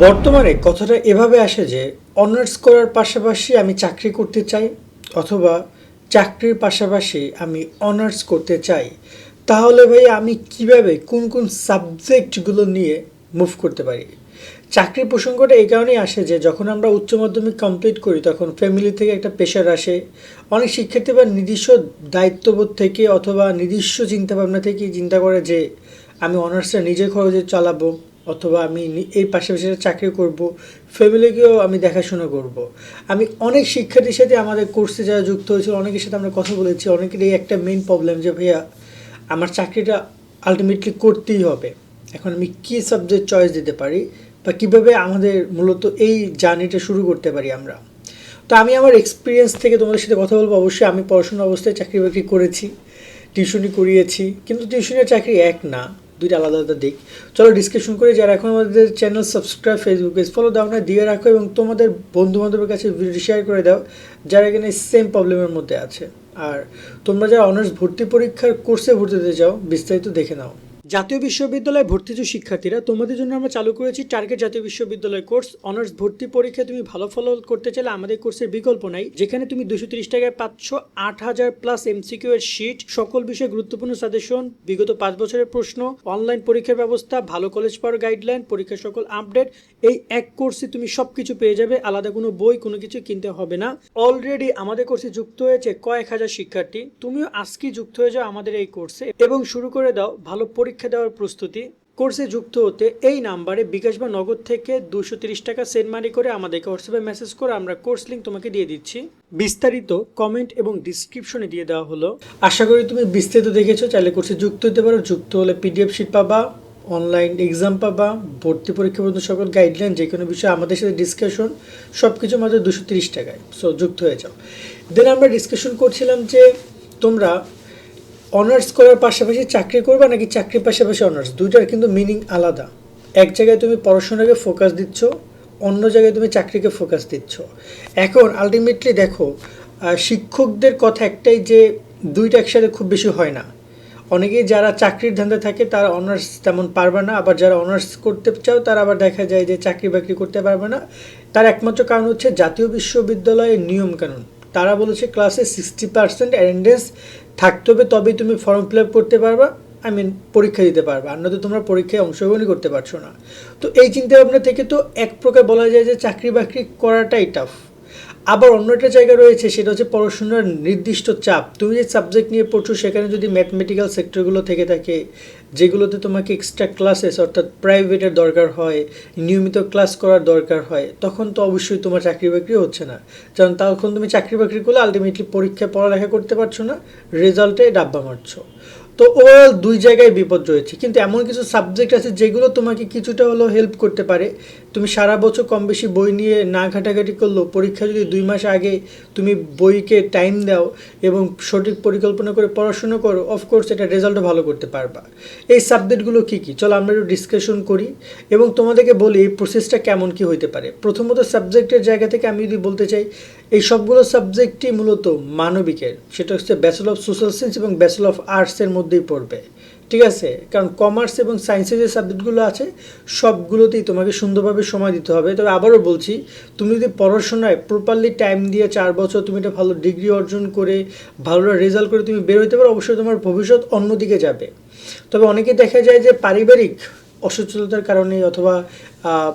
বর্তমানে কথাটা এভাবে আসে যে অনার্স করার পাশাপাশি আমি চাকরি করতে চাই অথবা চাকরির পাশাপাশি আমি অনার্স করতে চাই। তাহলে ভাই আমি কিভাবে কোন কোন সাবজেক্টগুলো নিয়ে মুভ করতে পারি? চাকরির প্রসঙ্গটা এই কারণেই আসে যে যখন আমরা উচ্চ মাধ্যমিক কমপ্লিট করি তখন ফ্যামিলি থেকে একটা প্রেশার আসে। অনেক শিক্ষার্থী বা নিজস্ব দায়িত্ববোধ থেকে অথবা নিজস্ব চিন্তাভাবনা থেকে চিন্তা করে যে আমি অনার্সটা নিজের খরচে চালাবো অথবা আমি এই পাশাপাশি চাকরি করব, ফ্যামিলিকেও আমি দেখাশোনা করব। আমি অনেক শিক্ষার্থীর সাথে আমাদের কোর্সে যারা যুক্ত হয়েছিল অনেকের সাথে আমরা কথা বলেছি, অনেকের এই একটা মেইন প্রবলেম যে ভাইয়া আমার চাকরিটা আলটিমেটলি করতেই হবে, এখন আমি কী সাবজেক্ট চয়েস দিতে পারি বা কীভাবে আমাদের মূলত এই জার্নিটা শুরু করতে পারি আমরা। তো আমি আমার এক্সপিরিয়েন্স থেকে তোমাদের সাথে কথা বলবো। অবশ্যই আমি পড়াশোনা অবস্থায় চাকরি বাকরি করেছি, টিউশনি করিয়েছি, কিন্তু টিউশনের চাকরি এক না, দুইটা আলাদা আলাদা দিক। চলো ডিসকাশন করে, যারা এখন আমাদের channel subscribe, Facebook page follow দাও না দিয়ে রাখো এবং তোমাদের বন্ধু বান্ধবের কাছে ভিডিও শেয়ার করে দাও যারা এখানে সেম প্রবলেমের মধ্যে আছে। আর তোমরা যারা অনার্স ভর্তি পরীক্ষার কোর্সে ভর্তি হতে চাও বিস্তারিত দেখে নাও। জাতীয় বিশ্ববিদ্যালয়ে ভর্তিজ শিক্ষার্থীরা, তোমাদের জন্য আমরা চালু করেছি টার্গেট জাতীয় বিশ্ববিদ্যালয় কোর্স। অনার্স ভর্তি পরীক্ষায় তুমি ভালো ফল করতে চাইলে আমাদের কোর্সের বিকল্প নাই, যেখানে তুমি 230 টাকায় পাচ্ছ 8000 প্লাস এমসিকিউ এর শিট, সকল বিষয়ে গুরুত্বপূর্ণ সাজেশন, বিগত 5 বছরের প্রশ্ন, অনলাইন পরীক্ষার ব্যবস্থা, ভালো কলেজ পাওয়ার গাইডলাইন, পরীক্ষার সকল আপডেট। এই এক কোর্সে তুমি সবকিছু পেয়ে যাবে, আলাদা কোনো বই কোনো কিছু কিনতে হবে না। অলরেডি আমাদের কোর্সে যুক্ত হয়েছে কয়েক হাজার শিক্ষার্থী, তুমিও আজকেই যুক্ত হয়ে যাও আমাদের এই কোর্সে এবং শুরু করে দাও ভালো পরীক্ষা দেওয়ার প্রস্তুতি। কোর্সে যুক্ত হতে এই নাম্বারে বিকাশ বা নগদ থেকে 230 টাকা সেন্ড মানি করে আমাদেরকে হোয়াটসঅ্যাপে মেসেজ করে আমরা কোর্স লিঙ্ক তোমাকে দিয়ে দিচ্ছি। বিস্তারিত কমেন্ট এবং ডিসক্রিপশনে দিয়ে দেওয়া হলো। আশা করি তুমি বিস্তারিত দেখেছো। চাইলে কোর্সে যুক্ত হতে পারো। যুক্ত হলে পিডিএফ শিট পাবা, অনলাইন এক্সাম পাবা, ভর্তি পরীক্ষা পর্যন্ত সকল গাইডলাইন, যে কোনো বিষয়ে আমাদের সাথে ডিসকাশন, সব কিছু মাত্র 230 টাকায়। সো যুক্ত হয়ে যাও। দেন আমরা ডিসকাশন করছিলাম যে তোমরা অনার্স করার পাশাপাশি চাকরি করবে নাকি চাকরির পাশাপাশি অনার্স, দুইটার কিন্তু মিনিং আলাদা। এক জায়গায় তুমি পড়াশোনাকে ফোকাস দিচ্ছ, অন্য জায়গায় তুমি চাকরিকে ফোকাস দিচ্ছ। এখন আলটিমেটলি দেখো, শিক্ষকদের কথা একটাই যে দুইটা একসাথে খুব বেশি হয় না। অনেকেই যারা চাকরির ধান্দা থাকে তারা অনার্স তেমন পারবে না, আবার যারা অনার্স করতে চাও তারা আবার দেখা যায় যে চাকরি বাকরি করতে পারবে না। তার একমাত্র কারণ হচ্ছে জাতীয় বিশ্ববিদ্যালয়ের নিয়মকানুন। তারা বলেছে ক্লাসে 60% অ্যাটেন্ডেন্স থাকতে হবে, তবেই তুমি ফর্ম ফিল আপ করতে পারবা, পরীক্ষা দিতে পারবা, আর নয়তো তোমরা পরীক্ষায় অংশগ্রহণই করতে পারছো না। তো এই চিন্তাভাবনা থেকে তো এক প্রকার বলা যায় যে চাকরি বাকরি করাটাই টাফ। আবার অন্য একটা জায়গা রয়েছে, সেটা হচ্ছে পড়াশোনার নির্দিষ্ট চাপ। তুমি যে সাবজেক্ট নিয়ে পড়ছো সেখানে যদি ম্যাথমেটিক্যাল সেক্টরগুলো থেকে থাকে, যেগুলোতে তোমাকে এক্সট্রা ক্লাসেস অর্থাৎ প্রাইভেটের দরকার হয়, নিয়মিত ক্লাস করার দরকার হয়, তখন তো অবশ্যই তোমার চাকরি বাকরি হচ্ছে না। কারণ তখন তুমি চাকরি বাকরি করলে আলটিমেটলি পরীক্ষায় পড়ালেখা করতে পারছো না, রেজাল্টে ডাব্বা মারছো। তো ওভারঅল দুই জায়গায় বিপদ রয়েছে। কিন্তু এমন কিছু সাবজেক্ট আছে যেগুলো তোমাকে কিছুটা হলেও হেল্প করতে পারে। তুমি সারা বছর কম বেশি বই নিয়ে না ঘাটাঘাটি করলেও পরীক্ষা যদি 2 মাস আগে তুমি বইকে টাইম দাও এবং সঠিক পরিকল্পনা করে পড়াশোনা করো, অফকোর্স এটা রেজাল্টও ভালো করতে পারবা। এই সাবজেক্টগুলো কী কী, চলো আমরা একটু ডিসকাশন করি এবং তোমাদেরকে বলি এই প্রসেসটা কেমন কী হইতে পারে। প্রথমত সাবজেক্টের জায়গা থেকে আমি যদি বলতে চাই, এই সবগুলো সাবজেক্টই মূলত মানবিকের, সেটা হচ্ছে ব্যাচেলর অফ সোশ্যাল সায়েন্স এবং ব্যাচেলর অফ আর্টসের মধ্যেই পড়বে, ঠিক আছে? কারণ কমার্স এবং সায়েন্সের যে সাবজেক্টগুলো আছে সবগুলোতেই তোমাকে সুন্দরভাবে সময় দিতে হবে। তবে আবারও বলছি, তুমি যদি পড়াশোনায় প্রপারলি টাইম দিয়ে 4 বছর তুমি একটা ভালো ডিগ্রি অর্জন করে ভালো রেজাল্ট করে তুমি বের হইতে পারো, অবশ্যই তোমার ভবিষ্যৎ অন্যদিকে যাবে। তবে অনেকে দেখা যায় যে পারিবারিক অসচ্ছলতার কারণে অথবা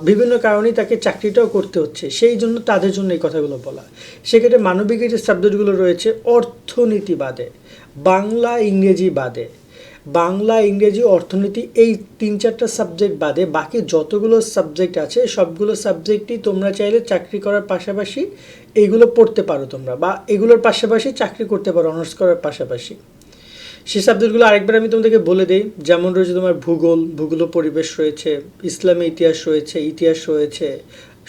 বিভিন্ন কারণেই তাকে চাকরিটাও করতে হচ্ছে, সেই জন্য তাদের জন্য এই কথাগুলো বলা। সেক্ষেত্রে মানবিকের যে সাবজেক্টগুলো রয়েছে, অর্থনীতি বাদে, বাংলা ইংরেজি বাদে, বাংলা ইংরেজি অর্থনীতি, এই 3-4টা সাবজেক্ট বাদে বাকি যতগুলো সাবজেক্ট আছে সবগুলো সাবজেক্টই তোমরা চাইলে চাকরি করার পাশাপাশি এইগুলো পড়তে পারো তোমরা, বা এগুলোর পাশাপাশি চাকরি করতে পারো অনার্স করার পাশাপাশি। সেই সাবজেক্টগুলো আরেকবার আমি তোমাদেরকে বলে দিই, যেমন রয়েছে তোমার ভূগোল ও পরিবেশ রয়েছে, ইসলামী ইতিহাস রয়েছে,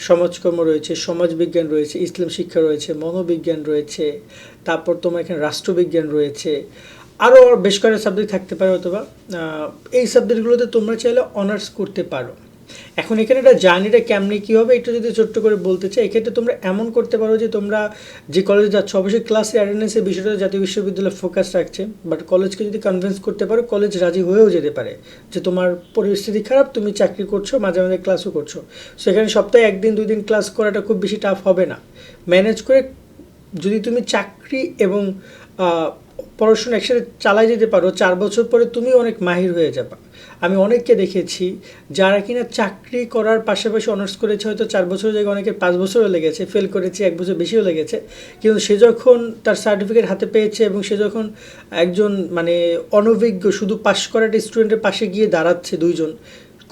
সমাজকর্ম রয়েছে, সমাজবিজ্ঞান রয়েছে, ইসলাম শিক্ষা রয়েছে, মনোবিজ্ঞান রয়েছে, তারপর তোমার এখানে রাষ্ট্রবিজ্ঞান রয়েছে, আরও বেশ কয়েকটা সাবজেক্ট থাকতে পারে অথবা এই সাবজেক্টগুলোতে তোমরা চাইলে অনার্স করতে পারো। এখন এখানে একটা জার্নিটা কেমনি কী হবে একটু যদি ছোট্ট করে বলতে চাই, এক্ষেত্রে তোমরা এমন করতে পারো যে তোমরা যে কলেজে যাচ্ছ অবশ্যই ক্লাসে অ্যাটেন্ডেন্সের বিষয়টা জাতীয় বিশ্ববিদ্যালয় ফোকাস রাখছে, বাট কলেজকে যদি কনভিন্স করতে পারো কলেজ রাজি হয়েও যেতে পারে যে তোমার পরিস্থিতি খারাপ, তুমি চাকরি করছো, মাঝে মাঝে ক্লাসও করছো, সেখানে সপ্তাহে 1 দিন 2 দিন ক্লাস করাটা খুব বেশি টাফ হবে না। ম্যানেজ করে যদি তুমি চাকরি এবং পড়াশোনা একসাথে চালাই যেতে পারো, 4 বছর পরে তুমি অনেক মাহির হয়ে যাবা। আমি অনেককে দেখেছি যারা কিনা চাকরি করার পাশাপাশি অনার্স করেছে, হয়তো 4 বছরের জায়গায় অনেকের 5 বছরও লেগেছে, ফেল করেছে 1 বছর বেশিও লেগেছে, কিন্তু সে যখন তার সার্টিফিকেট হাতে পেয়েছে এবং সে যখন একজন মানে অনভিজ্ঞ শুধু পাশ করা একটা স্টুডেন্টের পাশে গিয়ে দাঁড়াচ্ছে দুইজন,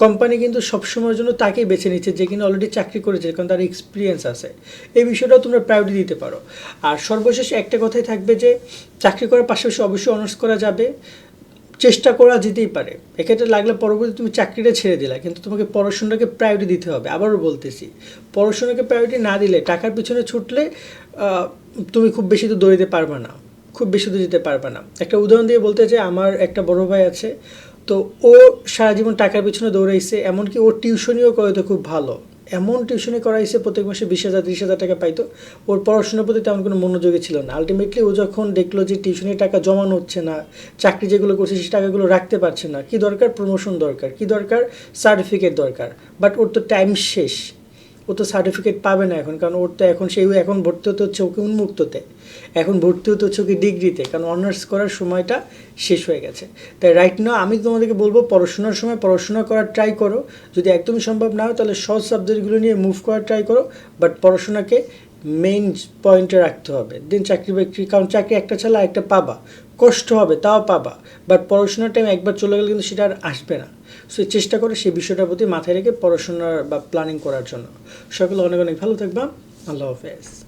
কোম্পানি কিন্তু সবসময়ের জন্য তাকেই বেছে নিচ্ছে যে কিনা অলরেডি চাকরি করেছে, কারণ তার এক্সপিরিয়েন্স আছে। এই বিষয়টাও তোমরা প্রায়োরিটি দিতে পারো। আর সর্বশেষে একটা কথাই থাকবে যে চাকরি করার পাশাপাশি অবশ্যই অনার্স করা যাবে, চেষ্টা করা যেতেই পারে। এক্ষেত্রে লাগলে পরবর্তী তুমি চাকরিটা ছেড়ে দিলা, কিন্তু তোমাকে পড়াশোনাকে প্রায়োরিটি দিতে হবে। আবারও বলতেছি, পড়াশোনাকে প্রায়োরিটি না দিলে, টাকার পিছনে ছুটলে তুমি খুব বেশি তো দৌড়িতে পারবে না, খুব বেশি তো যেতে পারবে না। একটা উদাহরণ দিয়ে বলতে চাই, আমার একটা বড় ভাই আছে, তো ও সারা জীবন টাকার পিছনে দৌড়াইছে, এমনকি ওর টিউশনিও করাইতো খুব ভালো, এমন টিউশনি করাইছে প্রত্যেক মাসে 20,000 30,000 টাকা পাইতো। ওর পড়াশোনার প্রতি তেমন কোনো মনোযোগী ছিল না। আলটিমেটলি ও যখন দেখলো যে টিউশনির টাকা জমানো হচ্ছে না, চাকরি যেগুলো করছে সেই টাকাগুলো রাখতে পারছে না, কী দরকার, প্রমোশন দরকার, কী দরকার, সার্টিফিকেট দরকার, বাট ওর তো টাইম শেষ, ও তো সার্টিফিকেট পাবে না এখন, কারণ ওর তো এখন এখন ভর্তি হতে হচ্ছে ওকে উন্মুক্ততে, এখন ভর্তি হতে হচ্ছে ওকে ডিগ্রিতে, কারণ অনার্স করার সময়টা শেষ হয়ে গেছে। তাই রাইট নাও আমি তোমাদেরকে বলবো পড়াশোনার সময় পড়াশোনা করার ট্রাই করো, যদি একদমই সম্ভব না হয় তাহলে সহজ সাবজেক্টগুলো নিয়ে মুভ করার ট্রাই করো, বাট পড়াশোনাকে মেইন পয়েন্টে রাখতে হবে। দেন চাকরি বাকরি, কারণ চাকরি একটা ছাড়া একটা পাবা, কষ্ট হবে তাও পাবা, বাট পড়াশোনার টাইম একবার চলে গেলে কিন্তু সেটা আর আসবে না। সো চেষ্টা করে সেই বিষয়টার প্রতি মাথায় রেখে পড়াশোনার বা প্ল্যানিং করার জন্য। সকলে অনেক অনেক ভালো থাকবা। আল্লাহ হাফেজ।